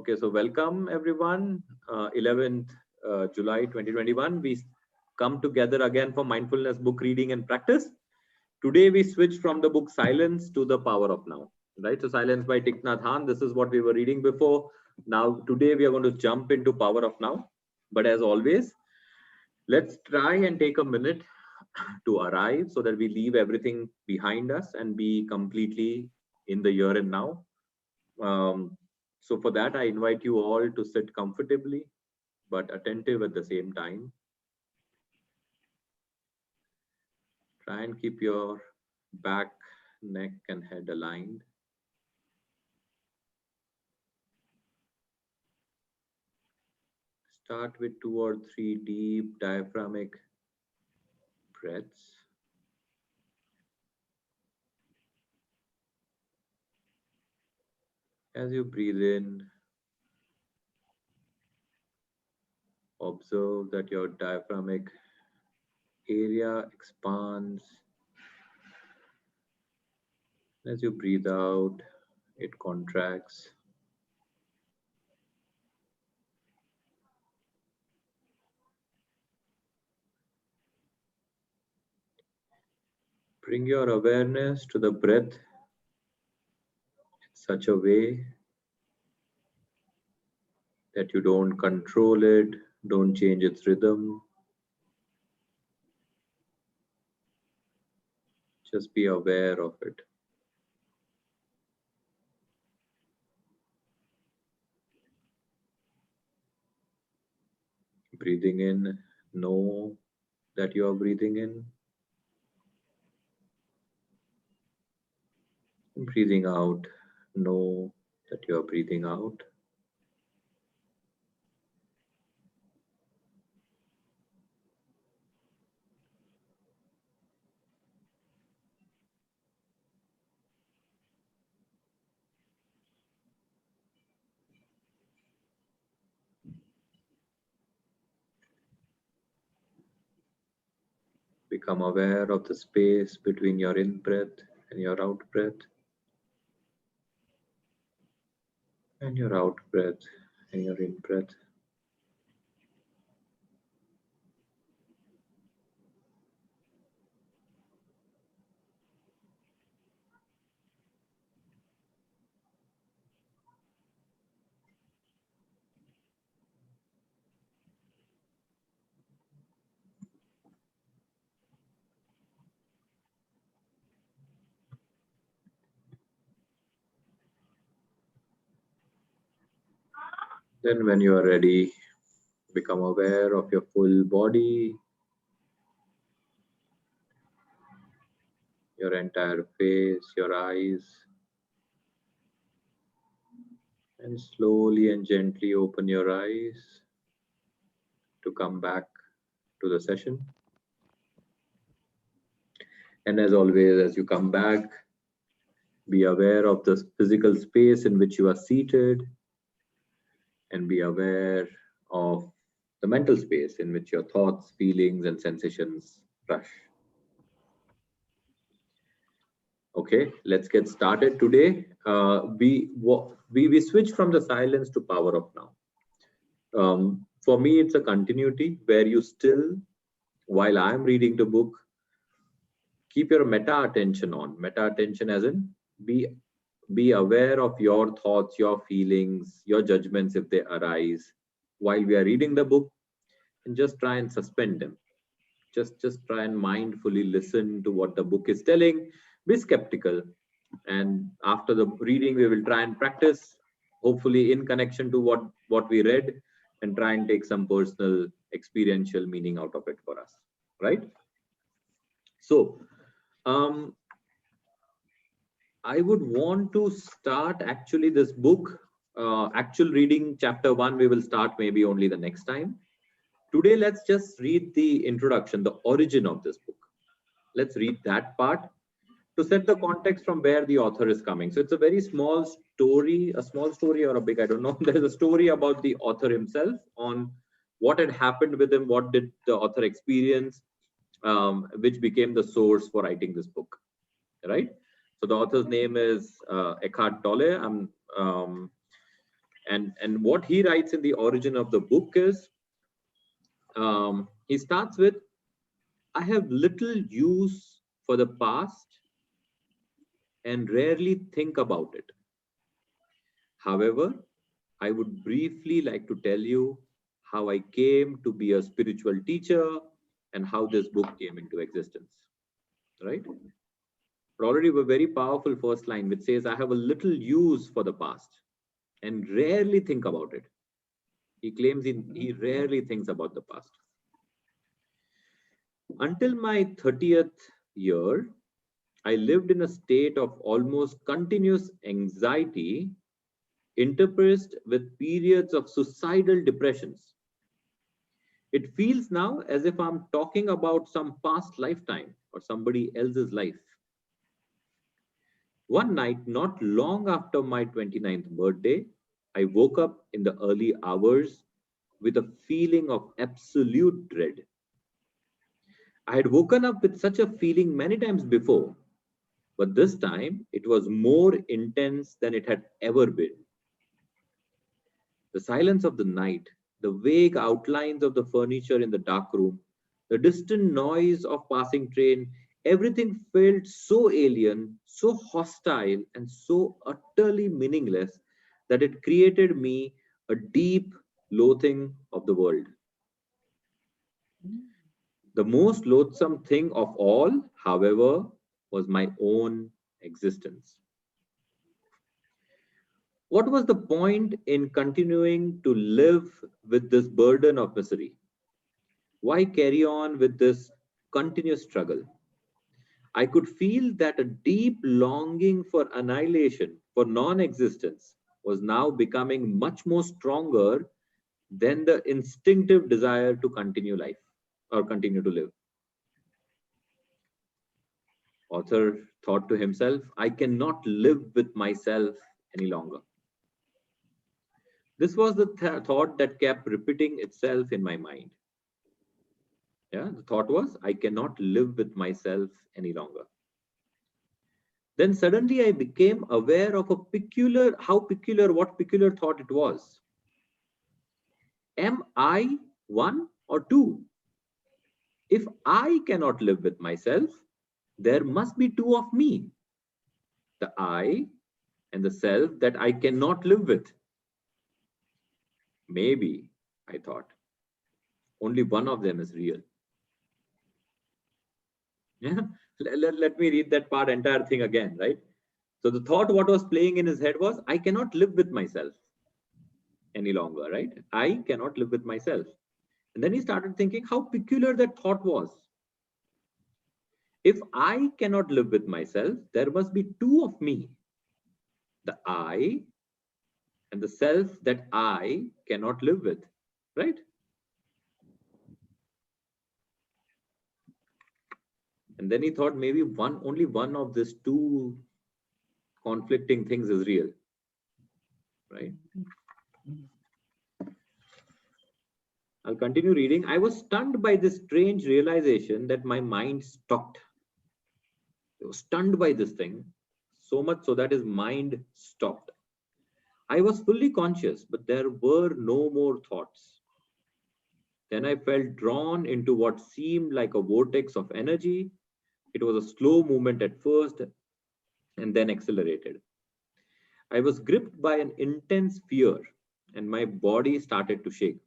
Okay, so welcome everyone. 11th July 2021. We come together again for mindfulness book reading and practice. Today we switch from the book Silence to the Power of Now. Right? So Silence by Thich Nhat Hanh. This is what we were reading before. Now today we are going to jump into Power of Now. But as always, let's try and take a minute to arrive so that we leave everything behind us and be completely in the here and now. So for that, I invite you all to sit comfortably, but attentive at the same time. Try and keep your back, neck, and head aligned. Start with 2 or 3 deep diaphragmatic breaths. As you breathe in, observe that your diaphragmatic area expands. As you breathe out, it contracts. Bring your awareness to the breath in such a way that you don't control it, don't change its rhythm. Just be aware of it. Breathing in, know that you are breathing in. Breathing out, know that you are breathing out. Become aware of the space between your in-breath and your out-breath, and your out-breath and your in-breath. Then when you are ready, become aware of your full body, your entire face, your eyes, and slowly and gently open your eyes to come back to the session. And as always, as you come back, be aware of the physical space in which you are seated, and be aware of the mental space in which your thoughts, feelings, and sensations rush. Okay, let's get started. Today, we switch from the silence to power of now. For me, it's a continuity where you still, while I'm reading the book, keep your meta attention on. Meta attention as in be aware of your thoughts, your feelings, your judgments if they arise while we are reading the book, and just try and suspend them. Just try and mindfully listen to what the book is telling. Be skeptical, and after the reading we will try and practice, hopefully in connection to what we read, and try and take some personal experiential meaning out of it for us, right? So I would want to start actually this book, actual reading chapter 1 we will start maybe only the next time. Today let's just read the introduction, the origin of this book. Let's read that part to set the context from where the author is coming. So it's a very small story, a small story or a big, I don't know. There is a story about the author himself, on what had happened with him, what did the author experience, which became the source for writing this book, right? So the author's name is Eckhart Tolle. And what he writes in the origin of the book is, he starts with, I have little use for the past and rarely think about it. However, I would briefly like to tell you how I came to be a spiritual teacher and how this book came into existence. Right? But already a very powerful first line which says, I have a little use for the past and rarely think about it. He claims he rarely thinks about the past. Until my 30th year, I lived in a state of almost continuous anxiety, interspersed with periods of suicidal depressions. It feels now as if I'm talking about some past lifetime or somebody else's life. One night, not long after my 29th birthday, I woke up in the early hours with a feeling of absolute dread. I had woken up with such a feeling many times before, but this time it was more intense than it had ever been. The silence of the night, the vague outlines of the furniture in the dark room, the distant noise of passing train, everything felt so alien, so hostile, and so utterly meaningless that it created me a deep loathing of the world. The most loathsome thing of all, however, was my own existence. What was the point in continuing to live with this burden of misery? Why carry on with this continuous struggle? I could feel that a deep longing for annihilation, for non existence, was now becoming much more stronger than the instinctive desire to continue life or continue to live. Author thought to himself, I cannot live with myself any longer. This was the thought that kept repeating itself in my mind. Yeah, the thought was, I cannot live with myself any longer. Then suddenly I became aware of what peculiar thought it was. Am I one or two? If I cannot live with myself, there must be two of me, the I and the self that I cannot live with. Maybe, I thought, only one of them is real. Yeah, let me read that entire thing again, right? So the thought what was playing in his head was, I cannot live with myself any longer, right? I cannot live with myself. And then he started thinking how peculiar that thought was. If I cannot live with myself, there must be two of me, the I and the self that I cannot live with, right? And then he thought maybe only one of these two conflicting things is real, right? I'll continue reading. I was stunned by this strange realization that my mind stopped. He was stunned by this thing, so much so that his mind stopped. I was fully conscious, but there were no more thoughts. Then I felt drawn into what seemed like a vortex of energy. It was a slow movement at first and then accelerated. I was gripped by an intense fear and my body started to shake.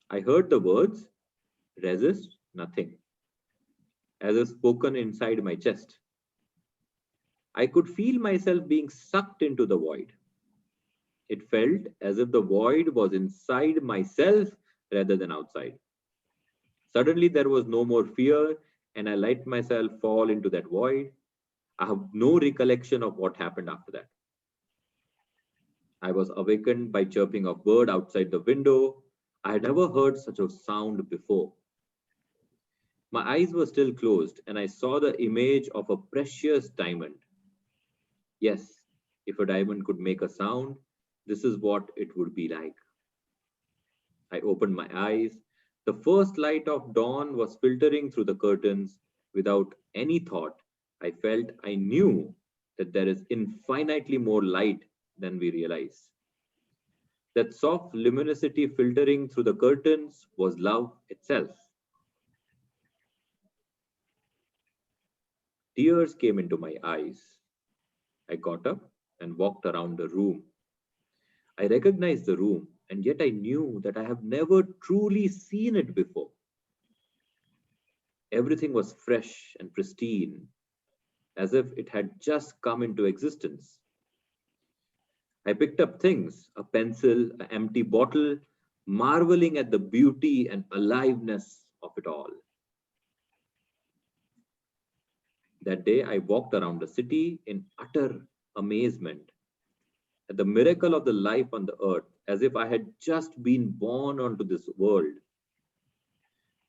I heard the words, resist nothing, as if spoken inside my chest. I could feel myself being sucked into the void. It felt as if the void was inside myself rather than outside. Suddenly, there was no more fear, and I let myself fall into that void. I have no recollection of what happened after that. I was awakened by chirping of bird outside the window. I had never heard such a sound before. My eyes were still closed, and I saw the image of a precious diamond. Yes, if a diamond could make a sound, this is what it would be like. I opened my eyes. The first light of dawn was filtering through the curtains. Without any thought, I knew that there is infinitely more light than we realize. That soft luminosity filtering through the curtains was love itself. Tears came into my eyes. I got up and walked around the room. I recognized the room, and yet I knew that I have never truly seen it before. Everything was fresh and pristine, as if it had just come into existence. I picked up things, a pencil, an empty bottle, marveling at the beauty and aliveness of it all. That day, I walked around the city in utter amazement at the miracle of the life on the earth, as if I had just been born onto this world.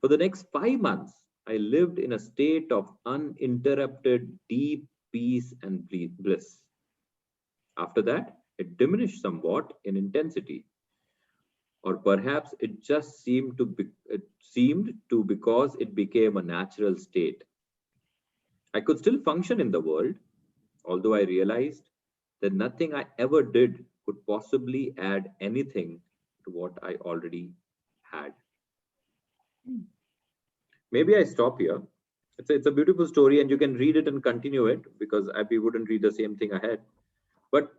For the next 5 months, I lived in a state of uninterrupted, deep peace and bliss. After that, it diminished somewhat in intensity, or perhaps it just seemed to because it became a natural state. I could still function in the world, although I realized that nothing I ever did could possibly add anything to what I already had. Maybe I stop here. It's a beautiful story, and you can read it and continue it because we wouldn't read the same thing ahead. But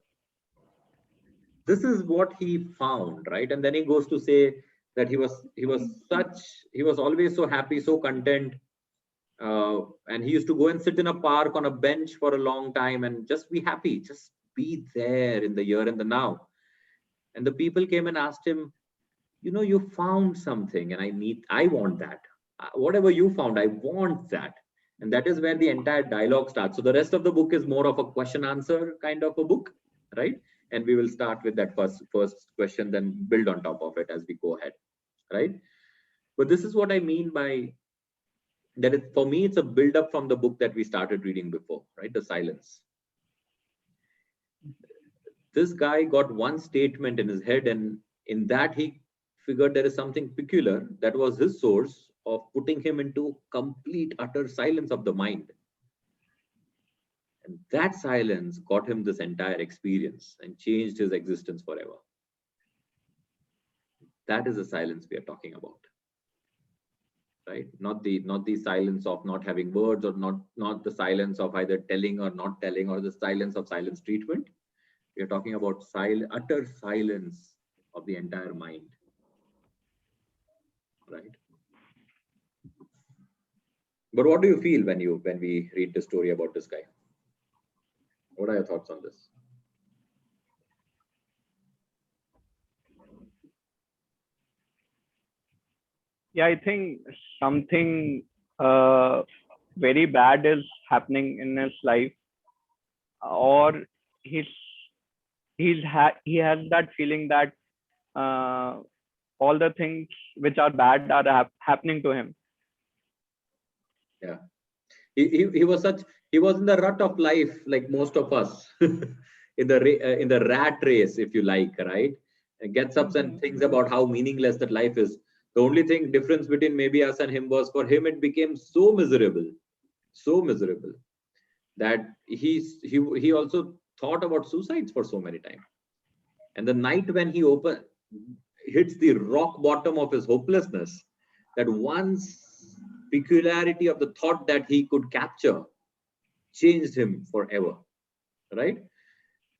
this is what he found, right? And then he goes to say that he was always so happy, so content, and he used to go and sit in a park on a bench for a long time and just be happy, just be there in the here and the now. And the people came and asked him, you found something, and I want that. Whatever you found, I want that. And that is where the entire dialogue starts. So the rest of the book is more of a question answer kind of a book, right? And we will start with that first question, then build on top of it as we go ahead, right? But this is what I mean by that. For me, it's a build up from the book that we started reading before, right? The silence. This guy got one statement in his head, and in that he figured there is something peculiar that was his source of putting him into complete utter silence of the mind. And that silence got him this entire experience and changed his existence forever. That is the silence we are talking about, right? Not the silence of not having words, or not the silence of either telling or not telling, or the silence of silence treatment. We are talking about utter silence of the entire mind, right? But what do you feel when we read the story about this guy? What are your thoughts on this? Yeah, I think something very bad is happening in his life, or he's he has that feeling that uh, all the things which are bad are happening to him. Yeah, he was in the rut of life like most of us, in the rat race, if you like, right? And gets up and thinks about how meaningless that life is. The only thing difference between maybe us and him was, for him it became so miserable that he also thought about suicides for so many times. And the night when he hits the rock bottom of his hopelessness, that one peculiarity of the thought that he could capture changed him forever, right?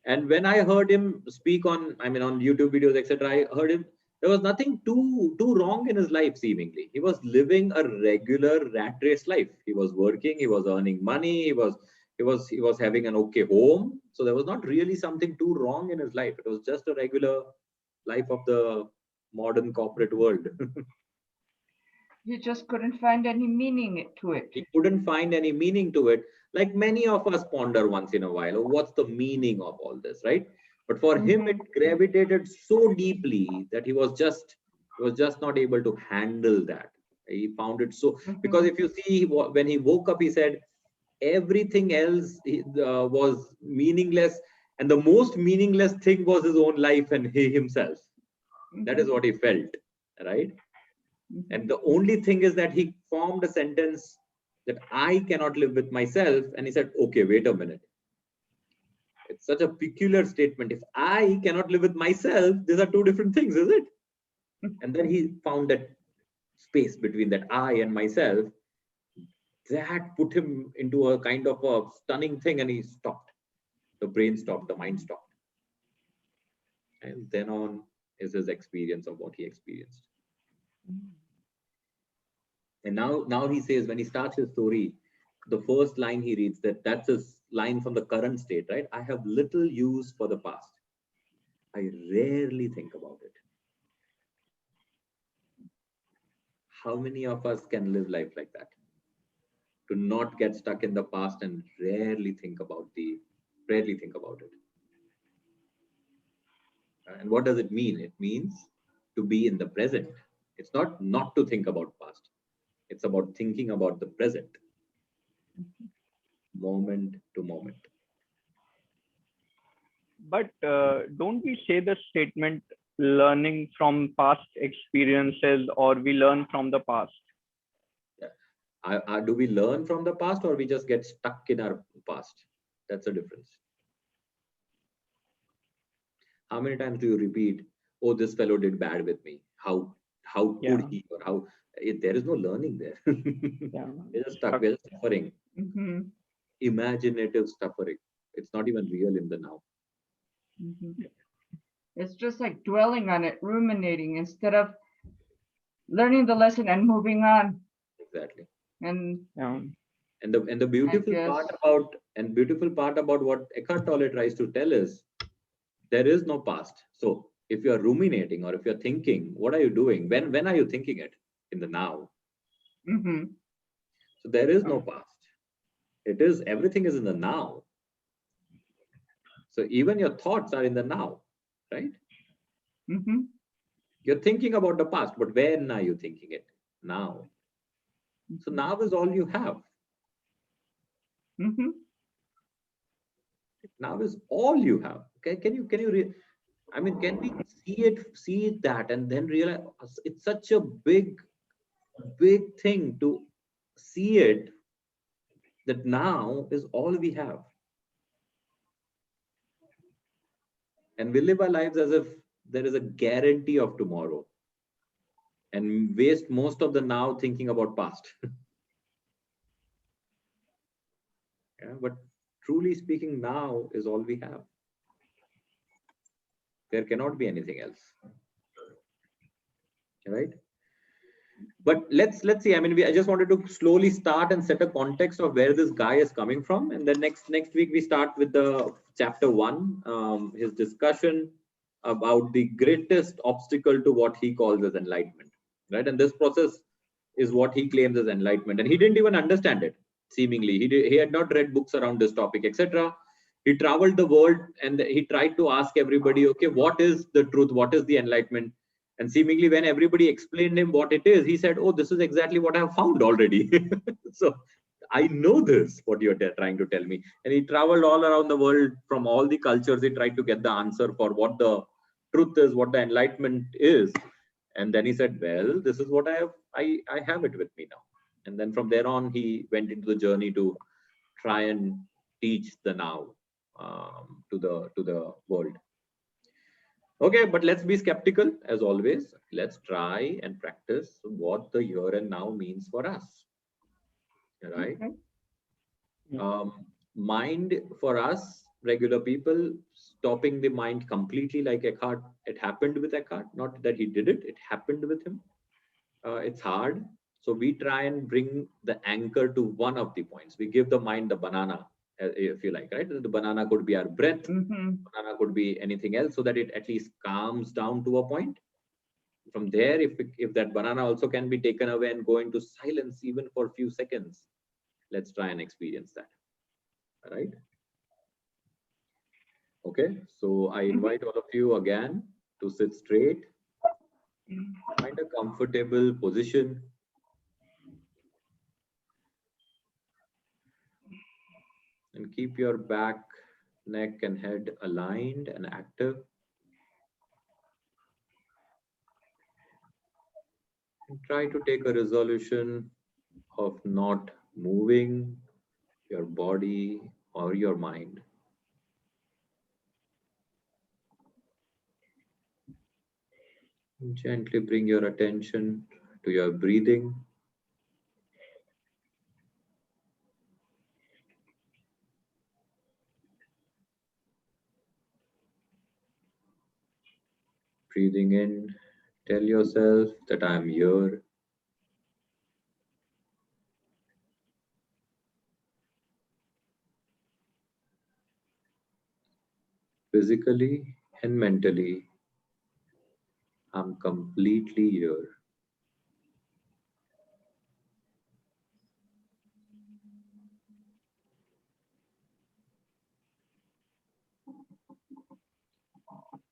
And when I heard him speak on YouTube videos, etc., I heard him. There was nothing too wrong in his life. Seemingly, he was living a regular rat race life. He was working. He was earning money. He was having an okay home. So there was not really something too wrong in his life. It was just a regular life of the modern corporate world. You just couldn't find any meaning to it. He couldn't find any meaning to it, like many of us ponder once in a while. Oh, what's the meaning of all this, right? But for him, it gravitated so deeply that he was just not able to handle that. He found it so, because if you see, when he woke up, he said everything else was meaningless, and the most meaningless thing was his own life and he himself. That is what he felt, right? And the only thing is that he formed a sentence that I cannot live with myself. And he said, okay, wait a minute. It's such a peculiar statement. If I cannot live with myself, these are two different things, is it? And then he found that space between that I and myself. That put him into a kind of a stunning thing, and he stopped. The brain stopped, the mind stopped. And then on is his experience of what he experienced. And now he says, when he starts his story, the first line he reads, that's his line from the current state, right? I have little use for the past. I rarely think about it. How many of us can live life like that? To not get stuck in the past and rarely think about it. And what does it mean? It means to be in the present. It's not to think about past. It's about thinking about the present, moment to moment. But don't we say the statement learning from past experiences, or we learn from the past? Do we learn from the past, or we just get stuck in our past? That's a difference. How many times do you repeat, oh, this fellow did bad with me? How could he, or how? There is no learning there. We're just stuck. We're just suffering. Imaginative suffering. It's not even real in the now. It's just like dwelling on it, ruminating, instead of learning the lesson and moving on. Exactly. And the beautiful part about what Eckhart Tolle tries to tell is, there is no past. So if you're ruminating, or if you're thinking, what are you doing? When are you thinking it? In the now. So there is no past. Everything is in the now. So even your thoughts are in the now, right? You're thinking about the past, but when are you thinking it? Now. So now is all you have. Now is all you have. Okay, can we see that, and then realize it's such a big thing to see it, that now is all we have. And we live our lives as if there is a guarantee of tomorrow, and waste most of the now thinking about past. Yeah, but truly speaking, now is all we have. There cannot be anything else, right? But let's see. I just wanted to slowly start and set a context of where this guy is coming from, and then next week we start with the chapter 1, his discussion about the greatest obstacle to what he calls as enlightenment, right? And this process is what he claims as enlightenment, and he didn't even understand it. Seemingly, he had not read books around this topic, etc. He traveled the world and he tried to ask everybody, okay, what is the truth? What is the enlightenment? And seemingly, when everybody explained him what it is, he said, oh, this is exactly what I have found already. So I know this, what you're trying to tell me. And he traveled all around the world from all the cultures. He tried to get the answer for what the truth is, what the enlightenment is. And then he said, well, this is what I have it with me now. And then from there on, he went into the journey to try and teach the now to the world. Okay, but let's be skeptical as always. Let's try and practice what the here and now means for us. Right? Mind for us, regular people, stopping the mind completely like Eckhart. It happened with Eckhart, not that he did it. It happened with him. It's hard. So we try and bring the anchor to one of the points. We give the mind the banana, if you like, right? The banana could be our breath. Banana could be anything else, so that it at least calms down to a point. From there, if that banana also can be taken away and go into silence even for a few seconds, let's try and experience that. All right? Okay, so I invite all of you again to sit straight. Find a comfortable position. And keep your back, neck, and head aligned and active. And try to take a resolution of not moving your body or your mind. Gently bring your attention to your breathing. Breathing in, tell yourself that I am here. Physically and mentally, I'm completely here.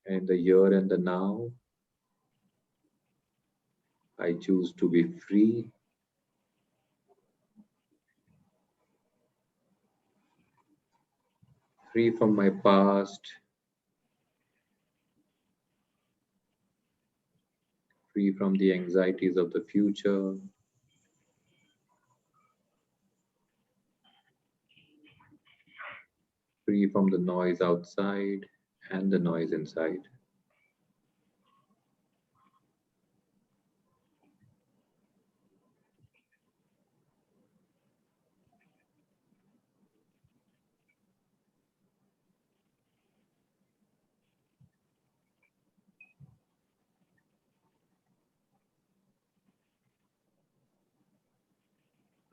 And the here and the now, I choose to be free, free from my past, free from the anxieties of the future, free from the noise outside and the noise inside.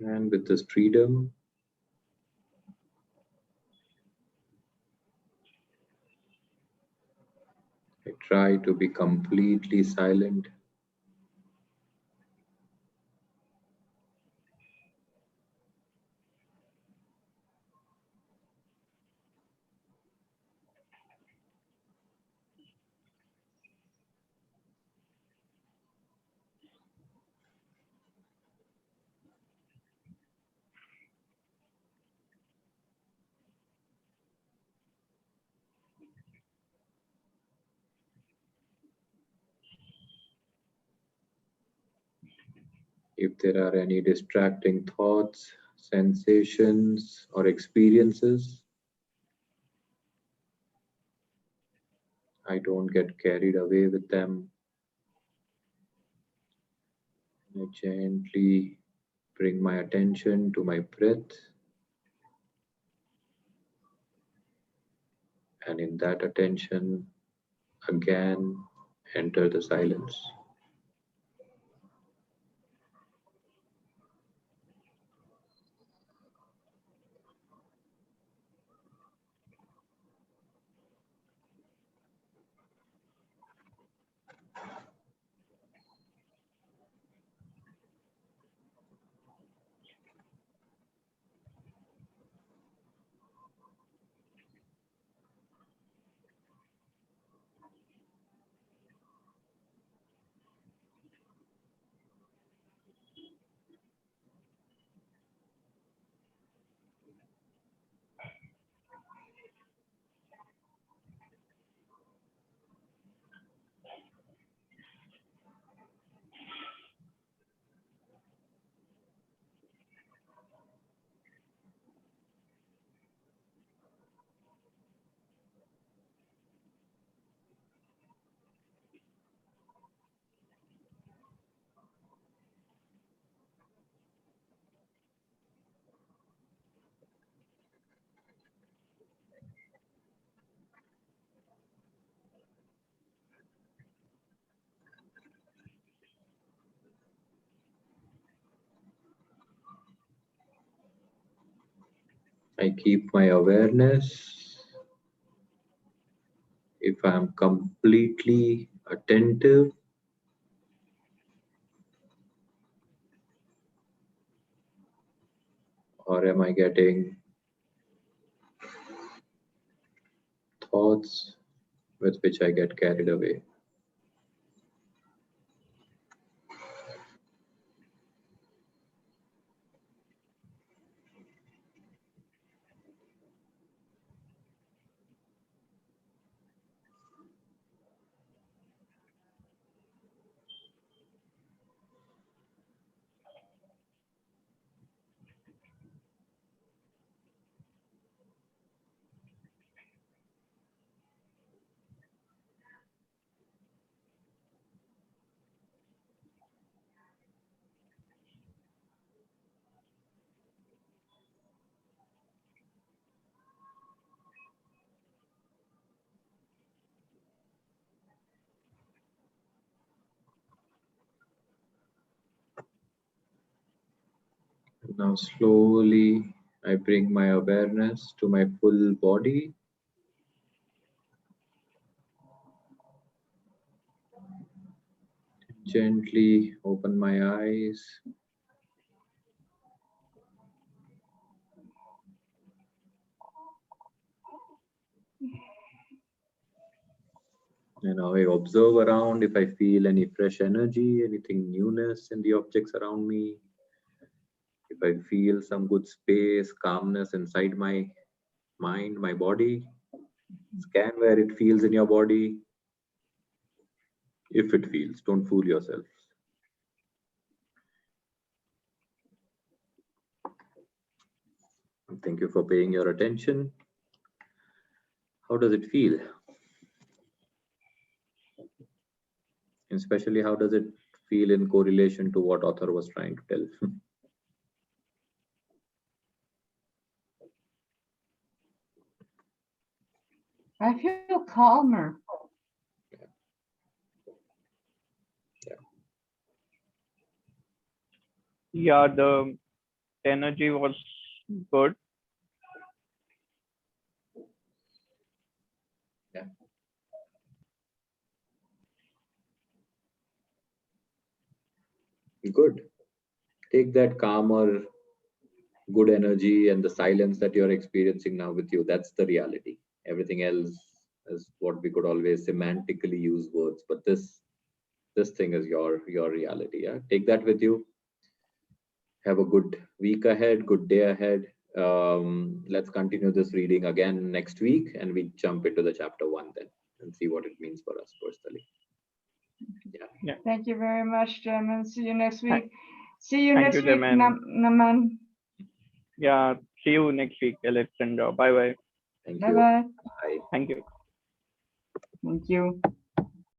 And with this freedom, I try to be completely silent. If there are any distracting thoughts, sensations, or experiences, I don't get carried away with them. I gently bring my attention to my breath, and in that attention, again enter the silence. I keep my awareness. If I am completely attentive, or am I getting thoughts with which I get carried away? Now slowly I bring my awareness to my full body. Gently open my eyes. And now I observe around if I feel any fresh energy, anything newness in the objects around me. If I feel some good space, calmness inside my mind, my body. Scan where it feels in your body. If it feels, don't fool yourself. Thank you for paying your attention. How does it feel? Especially, how does it feel in correlation to what author was trying to tell? I feel calmer. Yeah, the energy was good. Yeah. Good. Take that calmer, good energy and the silence that you're experiencing now with you. That's the reality. Everything else is what we could always semantically use words, but this thing is your reality. Yeah. Take that with you. Have a good week ahead, good day ahead. Let's continue this reading again next week, and we jump into the chapter 1 then and see what it means for us personally. Yeah. Thank you very much, Jamin. See you next Thank- week. See you thank next you, week, Jamin. Naman. Yeah. See you next week, Alexandra. Bye bye. Thank Bye you. bye. Bye. Thank you. Thank you.